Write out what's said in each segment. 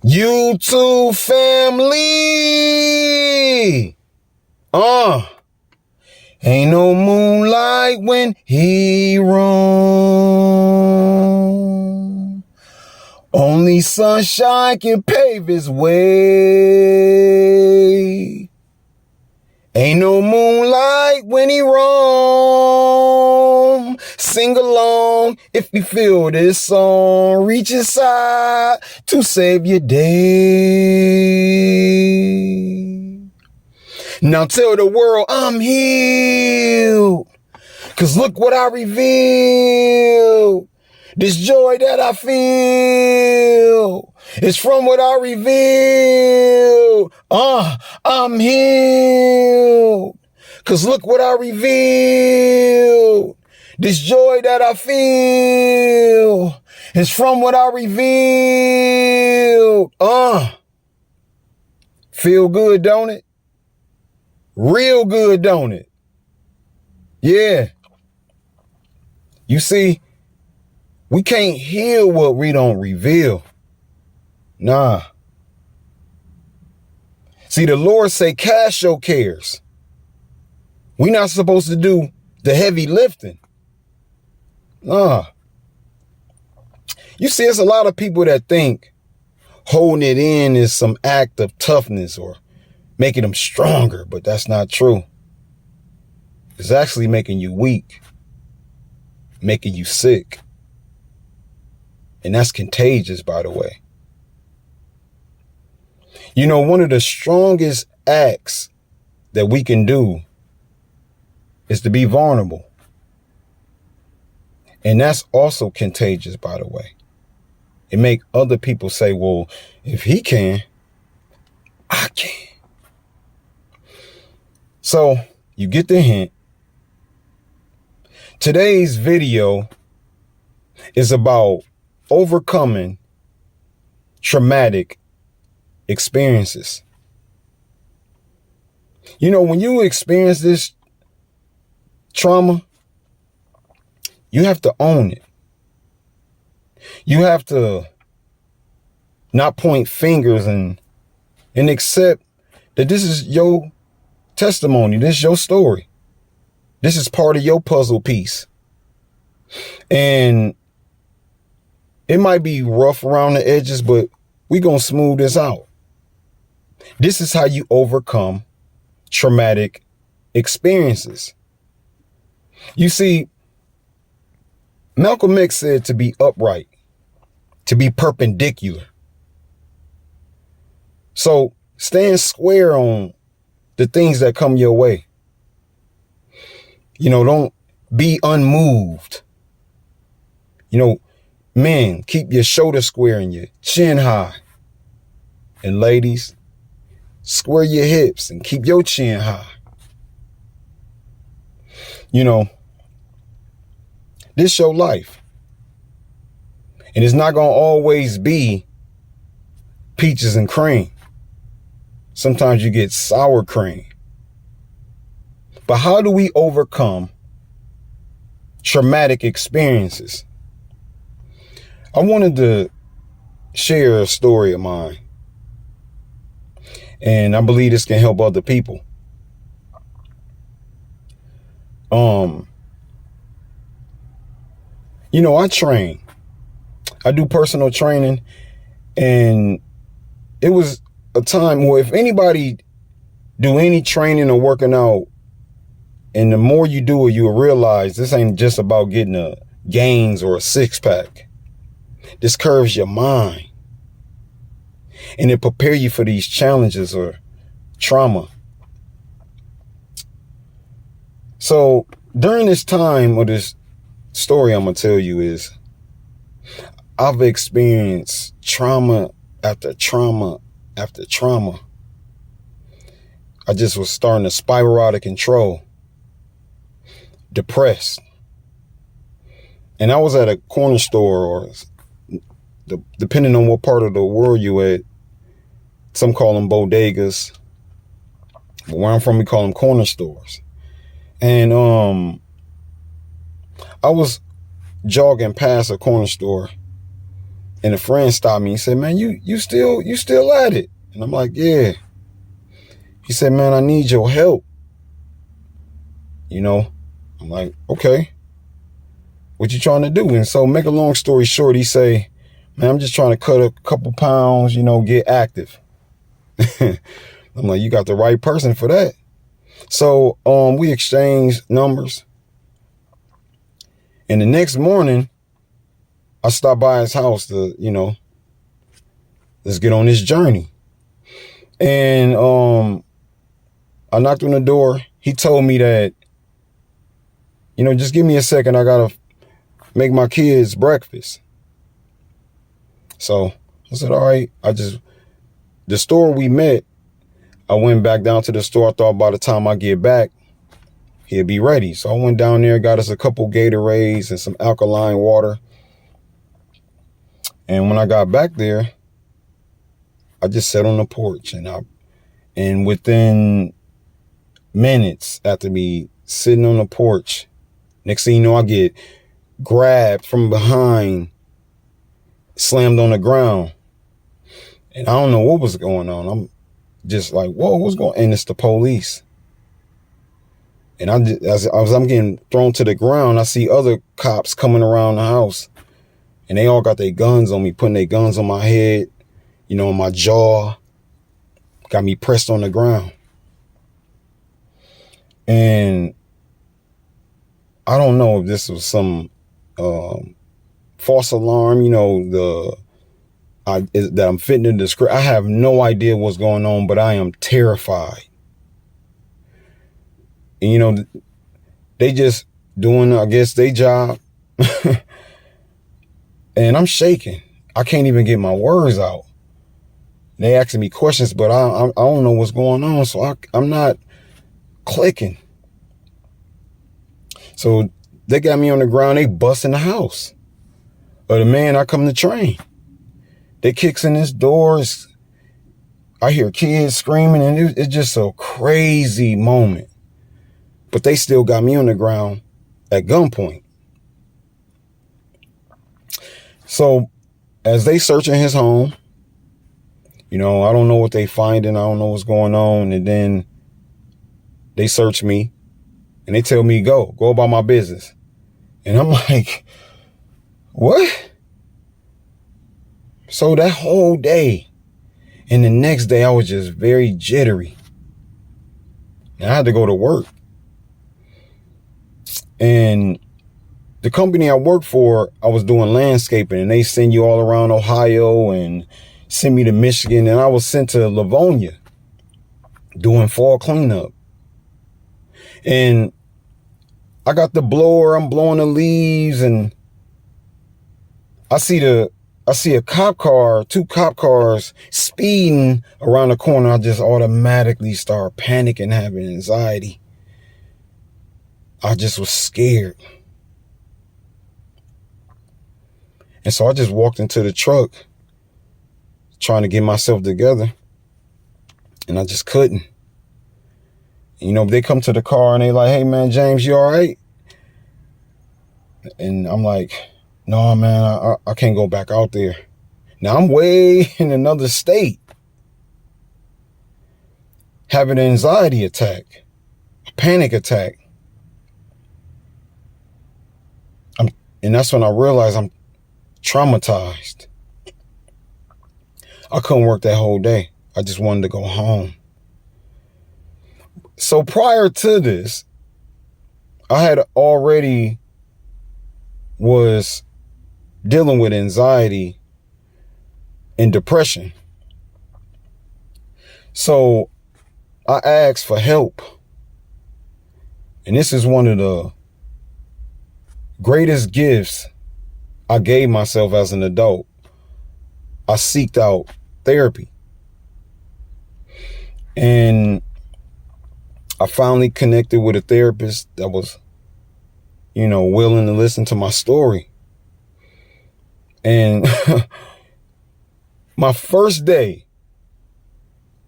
YouTube family. Ain't no moonlight when he roam. Only sunshine can pave his way. Ain't no moonlight when he roam. Sing along if you feel this song. Reach inside to save your day. Now tell the world I'm healed. 'Cause look what I revealed. This joy that I feel is from what I revealed. I'm healed. 'Cause look what I revealed. This joy that I feel is from what I revealed. Feel good, don't it? Real good, don't it? Yeah. You see, we can't heal what we don't reveal. Nah. See, the Lord say, cast your cares. We're not supposed to do the heavy lifting. Nah. You see, there's a lot of people that think holding it in is some act of toughness or making them stronger, but that's not true. It's actually making you weak, making you sick. And that's contagious, by the way. You know, one of the strongest acts that we can do is to be vulnerable. And that's also contagious, by the way. It make other people say, well, if he can, I can. So you get the hint. Today's video is about overcoming traumatic experiences. You know, when you experience this trauma, you have to own it. You have to not point fingers and accept that this is your testimony. This is your story. This is part of your puzzle piece. And it might be rough around the edges, but we're going to smooth this out. This is how you overcome traumatic experiences. You see, Malcolm X said to be upright, to be perpendicular. So stand square on the things that come your way. You know, don't be unmoved. You know, men, keep your shoulder square and your chin high. And ladies, square your hips and keep your chin high. You know, this your life. And it's not going to always be peaches and cream. Sometimes you get sour cream. But how do we overcome traumatic experiences? I wanted to share a story of mine. And I believe this can help other people. You know, I train. I do personal training. And it was a time where if anybody do any training or working out, and the more you do it, you'll realize this ain't just about getting a gains or a six pack. This curves your mind. And it prepare you for these challenges or trauma. So during this time, or this story I'm going to tell you is, I've experienced trauma after trauma after trauma. I just was starting to spiral out of control. Depressed. And I was at a corner store, or depending on what part of the world you at, some call them bodegas. But where I'm from, we call them corner stores. And I was jogging past a corner store And a friend stopped me. He said, man, you still at it? And I'm like, yeah. He said, man, I need your help. You know, I'm like, okay, what you trying to do? And so make a long story short, he say, man, I'm just trying to cut a couple pounds, you know, get active. I'm like, you got the right person for that. So we exchanged numbers. And the next morning, I stopped by his house to, you know, let's get on this journey. And I knocked on the door. He told me that, you know, just give me a second. I got to make my kids breakfast. So I said, all right. The store we met, I went back down to the store. I thought by the time I get back, he'll be ready. So I went down there, got us a couple Gatorades and some alkaline water. And when I got back there, I just sat on the porch, and within minutes after me sitting on the porch, next thing you know, I get grabbed from behind, slammed on the ground. And I don't know what was going on. I'm just like, whoa, what's going on? And it's the police. And as I'm getting thrown to the ground, I see other cops coming around the house. And they all got their guns on me, putting their guns on my head, you know, on my jaw. Got me pressed on the ground. And I don't know if this was some false alarm, you know, that I'm fitting the description. I have no idea what's going on, but I am terrified. And, you know, they just doing, I guess, their job. And I'm shaking. I can't even get my words out. They asking me questions, but I don't know what's going on. So I'm not clicking. So they got me on the ground. They busting the house of the man I come to train. They kicks in his doors. I hear kids screaming, and it's just a crazy moment. But they still got me on the ground at gunpoint. So as they searching his home, you know, I don't know what they finding. I don't know what's going on. And then they search me and they tell me, go about my business. And I'm like, what? So that whole day and the next day, I was just very jittery. And I had to go to work. And the company I worked for, I was doing landscaping, and they send you all around Ohio and send me to Michigan. And I was sent to Livonia doing fall cleanup. And I got the blower, I'm blowing the leaves, and I see a cop car, 2 cop cars speeding around the corner. I just automatically start panicking, having anxiety. I just was scared. And so I just walked into the truck trying to get myself together. And I just couldn't. You know, they come to the car and they like, hey, man, James, you all right? And I'm like, no, man, I can't go back out there. Now I'm way in another state, having an anxiety attack, a panic attack. And that's when I realized I'm traumatized. I couldn't work that whole day. I just wanted to go home. So prior to this, I had already was dealing with anxiety and depression. So I asked for help. And this is one of the greatest gifts I gave myself as an adult. I seeked out therapy. And I finally connected with a therapist that was, you know, willing to listen to my story. And my first day,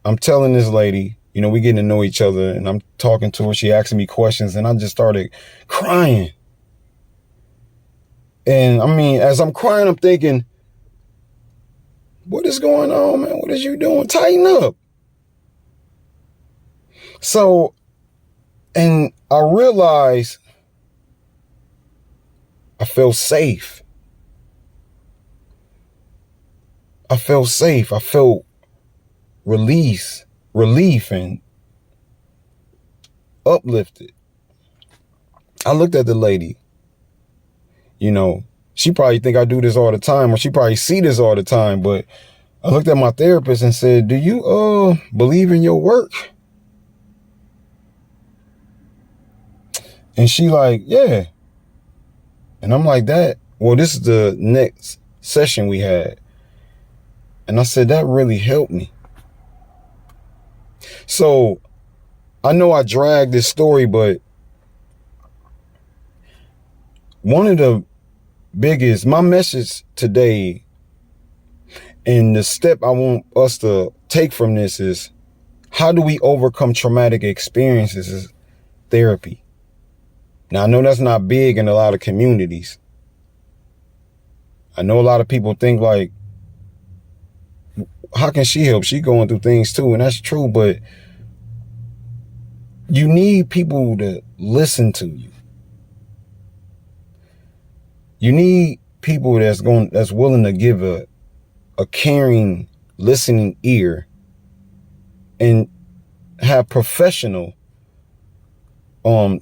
I'm telling this lady, you know, we getting to know each other, and I'm talking to her. She asking me questions, and I just started crying. And I mean, as I'm crying, I'm thinking, what is going on, man? What is you doing? Tighten up. So, and I realized I felt safe. I felt safe. I felt relief, and uplifted. I looked at the lady. You know, she probably think I do this all the time, or she probably see this all the time. But I looked at my therapist and said, do you believe in your work? And she like, yeah. And I'm like, that. Well, this is the next session we had. And I said, that really helped me. So I know I dragged this story, but one of the biggest, my message today, and the step I want us to take from this is, how do we overcome traumatic experiences is therapy. Now, I know that's not big in a lot of communities. I know a lot of people think like, how can she help? She going through things too. And that's true, but you need people to listen to you. You need people that's willing to give a caring, listening ear and have professional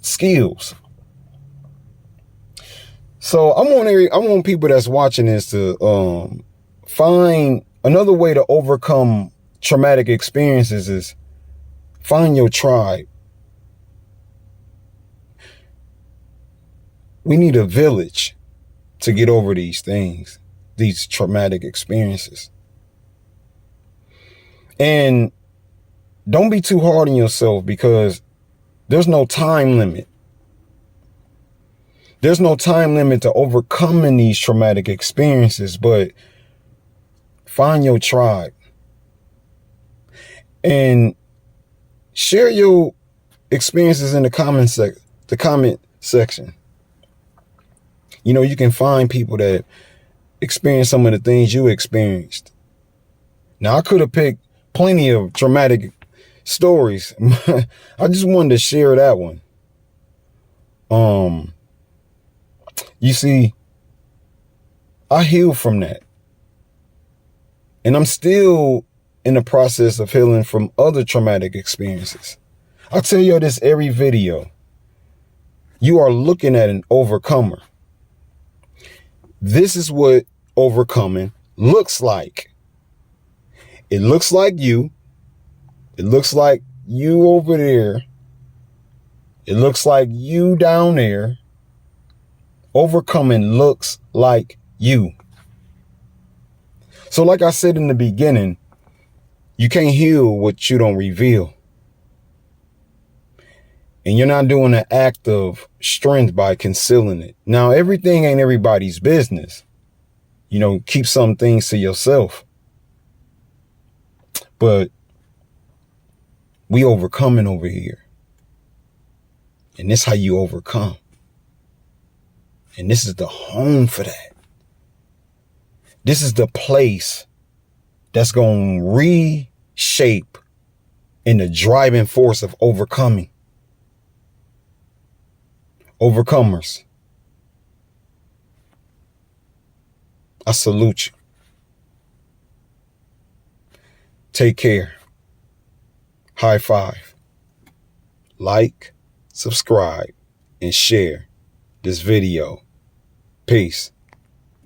skills. So I want people that's watching this to find another way to overcome traumatic experiences is find your tribe. We need a village to get over these things, these traumatic experiences. And don't be too hard on yourself, because there's no time limit. There's no time limit to overcoming these traumatic experiences, but find your tribe and share your experiences in the comment section. You know, you can find people that experience some of the things you experienced. Now, I could have picked plenty of traumatic stories. I just wanted to share that one. You see, I healed from that. And I'm still in the process of healing from other traumatic experiences. I tell you this every video. You are looking at an overcomer. This is what overcoming looks like. It looks like you. It looks like you over there. It looks like you down there. Overcoming looks like you. So like I said in the beginning, you can't heal what you don't reveal. And you're not doing an act of strength by concealing it. Now, everything ain't everybody's business. You know, keep some things to yourself. But we overcoming over here. And this is how you overcome. And this is the home for that. This is the place that's going to reshape in the driving force of overcoming. Overcomers, I salute you. Take care. High five. Like, subscribe, and share this video. Peace.